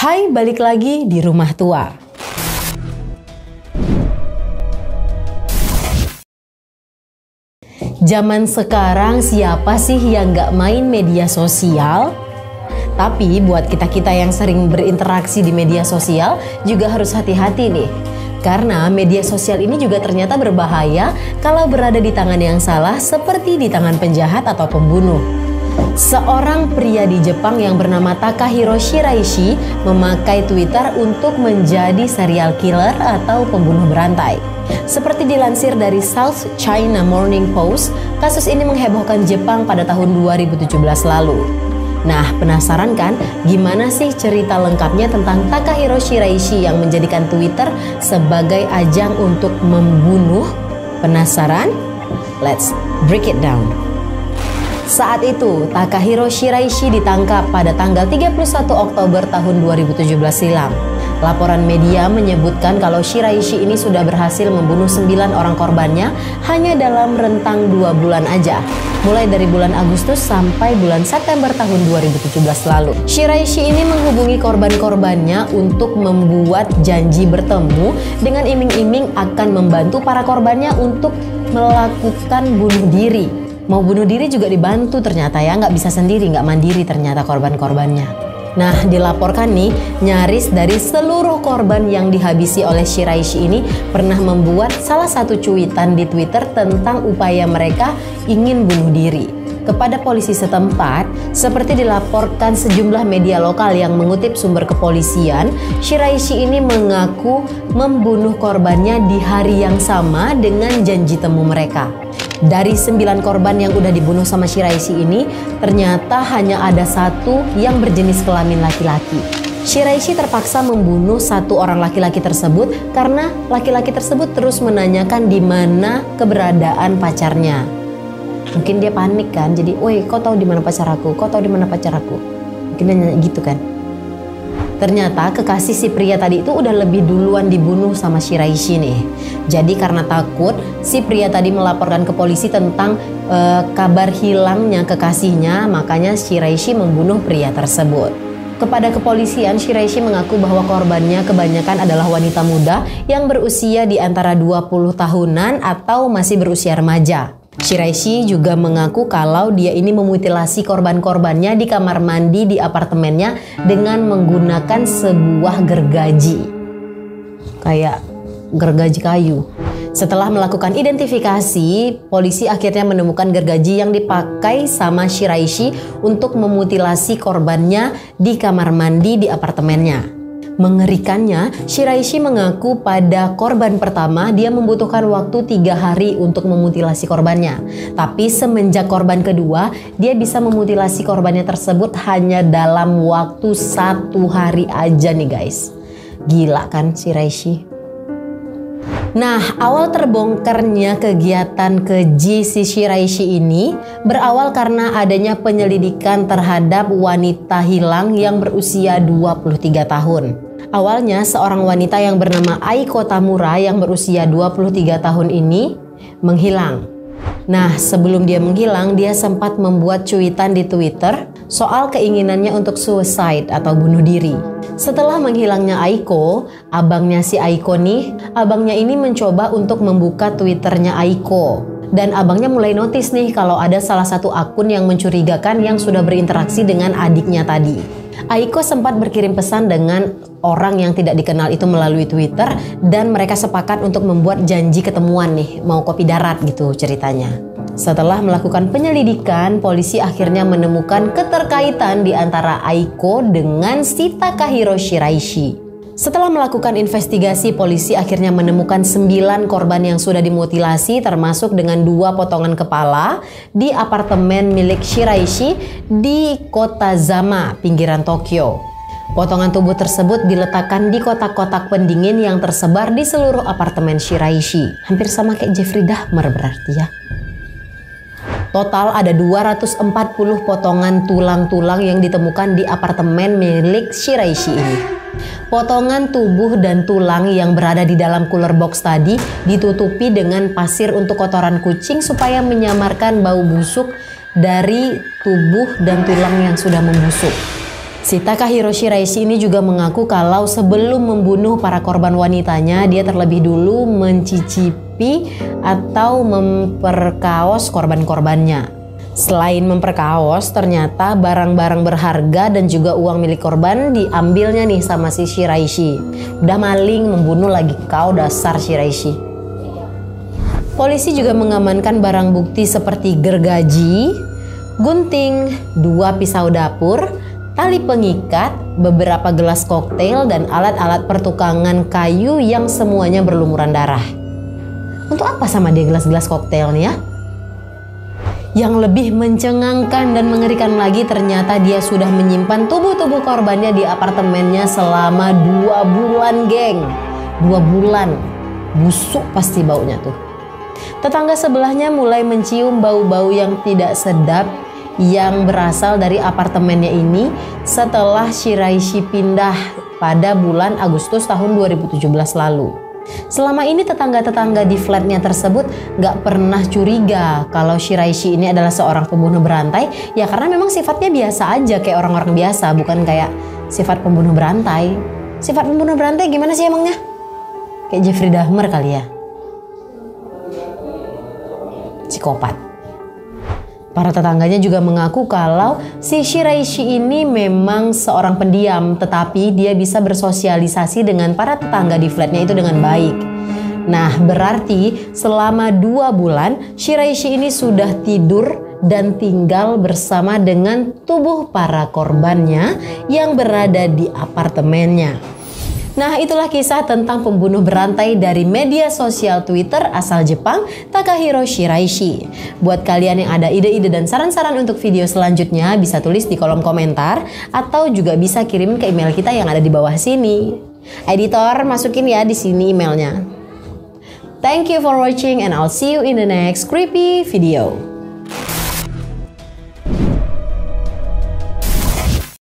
Hai, balik lagi di Rumah Tua. Zaman sekarang siapa sih yang gak main media sosial? Tapi buat kita-kita yang sering berinteraksi di media sosial juga harus hati-hati nih. Karena media sosial ini juga ternyata berbahaya kalau berada di tangan yang salah seperti di tangan penjahat atau pembunuh. Seorang pria di Jepang yang bernama Takahiro Shiraishi memakai Twitter untuk menjadi serial killer atau pembunuh berantai. Seperti dilansir dari South China Morning Post, kasus ini menghebohkan Jepang pada tahun 2017 lalu. Nah, penasaran kan gimana sih cerita lengkapnya tentang Takahiro Shiraishi yang menjadikan Twitter sebagai ajang untuk membunuh? Penasaran? Let's break it down. Saat itu, Takahiro Shiraishi ditangkap pada tanggal 31 Oktober tahun 2017 silam. Laporan media menyebutkan kalau Shiraishi ini sudah berhasil membunuh 9 orang korbannya hanya dalam rentang 2 bulan aja, mulai dari bulan Agustus sampai bulan September tahun 2017 lalu. Shiraishi ini menghubungi korban-korbannya untuk membuat janji bertemu dengan iming-iming akan membantu para korbannya untuk melakukan bunuh diri. Mau bunuh diri juga dibantu ternyata ya, nggak bisa sendiri, nggak mandiri ternyata korban-korbannya. Nah, dilaporkan nih, nyaris dari seluruh korban yang dihabisi oleh Shiraishi ini pernah membuat salah satu cuitan di Twitter tentang upaya mereka ingin bunuh diri. Kepada polisi setempat, seperti dilaporkan sejumlah media lokal yang mengutip sumber kepolisian, Shiraishi ini mengaku membunuh korbannya di hari yang sama dengan janji temu mereka. Dari 9 korban yang udah dibunuh sama Shiraishi ini, ternyata hanya ada 1 yang berjenis kelamin laki-laki. Shiraishi terpaksa membunuh 1 orang laki-laki tersebut karena laki-laki tersebut terus menanyakan di mana keberadaan pacarnya. Mungkin dia panik kan, jadi, "Woi, kau tahu di mana pacar aku? Kau tahu di mana pacar aku?" Mungkin dia nanya gitu kan. Ternyata kekasih si pria tadi itu udah lebih duluan dibunuh sama Shiraishi nih. Jadi karena takut, si pria tadi melaporkan ke polisi tentang kabar hilangnya kekasihnya, makanya Shiraishi membunuh pria tersebut. Kepada kepolisian, Shiraishi mengaku bahwa korbannya kebanyakan adalah wanita muda yang berusia di antara 20 tahunan atau masih berusia remaja. Shiraishi juga mengaku kalau dia ini memutilasi korban-korbannya di kamar mandi di apartemennya dengan menggunakan sebuah gergaji. Kayak gergaji kayu. Setelah melakukan identifikasi, polisi akhirnya menemukan gergaji yang dipakai sama Shiraishi untuk memutilasi korbannya di kamar mandi di apartemennya. Mengerikannya, Shiraishi mengaku pada korban pertama dia membutuhkan waktu 3 hari untuk memutilasi korbannya. Tapi semenjak korban kedua, dia bisa memutilasi korbannya tersebut hanya dalam waktu 1 hari aja nih guys. Gila kan Shiraishi? Nah, awal terbongkarnya kegiatan keji si Shiraishi ini berawal karena adanya penyelidikan terhadap wanita hilang yang berusia 23 tahun. Awalnya seorang wanita yang bernama Aiko Tamura yang berusia 23 tahun ini menghilang. Nah, sebelum dia menghilang, dia sempat membuat cuitan di Twitter soal keinginannya untuk suicide atau bunuh diri. Setelah menghilangnya Aiko, abangnya si Aiko nih, abangnya ini mencoba untuk membuka Twitternya Aiko. Dan abangnya mulai notice nih kalau ada salah satu akun yang mencurigakan yang sudah berinteraksi dengan adiknya tadi. Aiko sempat berkirim pesan dengan orang yang tidak dikenal itu melalui Twitter dan mereka sepakat untuk membuat janji ketemuan nih, mau kopi darat gitu ceritanya. Setelah melakukan penyelidikan, polisi akhirnya menemukan keterkaitan di antara Aiko dengan si Takahiro Shiraishi. Setelah melakukan investigasi, polisi akhirnya menemukan 9 korban yang sudah dimutilasi termasuk dengan 2 potongan kepala di apartemen milik Shiraishi di kota Zama, pinggiran Tokyo. Potongan tubuh tersebut diletakkan di kotak-kotak pendingin yang tersebar di seluruh apartemen Shiraishi. Hampir sama kayak Jeffrey Dahmer berarti ya. Total ada 240 potongan tulang-tulang yang ditemukan di apartemen milik Shiraishi ini. Potongan tubuh dan tulang yang berada di dalam cooler box tadi ditutupi dengan pasir untuk kotoran kucing supaya menyamarkan bau busuk dari tubuh dan tulang yang sudah membusuk. Si Takahiro Shiraishi ini juga mengaku kalau sebelum membunuh para korban wanitanya, dia terlebih dulu mencicipi atau memperkaos korban-korbannya. Selain memperkaos, ternyata barang-barang berharga dan juga uang milik korban diambilnya nih sama si Shiraishi. Udah maling, membunuh lagi kau, dasar Shiraishi. Polisi juga mengamankan barang bukti seperti gergaji, gunting, 2 pisau dapur, tali pengikat, beberapa gelas koktail, dan alat-alat pertukangan kayu yang semuanya berlumuran darah. Untuk apa sama dia gelas-gelas koktailnya? Yang lebih mencengangkan dan mengerikan lagi, ternyata dia sudah menyimpan tubuh-tubuh korbannya di apartemennya selama 2 bulan, geng. 2 bulan. Busuk pasti baunya tuh. Tetangga sebelahnya mulai mencium bau-bau yang tidak sedap yang berasal dari apartemennya ini setelah Shiraishi pindah pada bulan Agustus tahun 2017 lalu. Selama ini tetangga-tetangga di flatnya tersebut gak pernah curiga kalau Shiraishi ini adalah seorang pembunuh berantai, ya karena memang sifatnya biasa aja kayak orang-orang biasa, bukan kayak sifat pembunuh berantai. Sifat pembunuh berantai gimana sih emangnya? Kayak Jeffrey Dahmer kali ya. Psikopat. Para tetangganya juga mengaku kalau si Shiraishi ini memang seorang pendiam, tetapi dia bisa bersosialisasi dengan para tetangga di flatnya itu dengan baik. Nah, berarti selama 2 bulan Shiraishi ini sudah tidur dan tinggal bersama dengan tubuh para korbannya yang berada di apartemennya. Nah, itulah kisah tentang pembunuh berantai dari media sosial Twitter asal Jepang, Takahiro Shiraishi. Buat kalian yang ada ide-ide dan saran-saran untuk video selanjutnya, bisa tulis di kolom komentar atau juga bisa kirim ke email kita yang ada di bawah sini. Editor, masukin ya di sini emailnya. Thank you for watching and I'll see you in the next creepy video.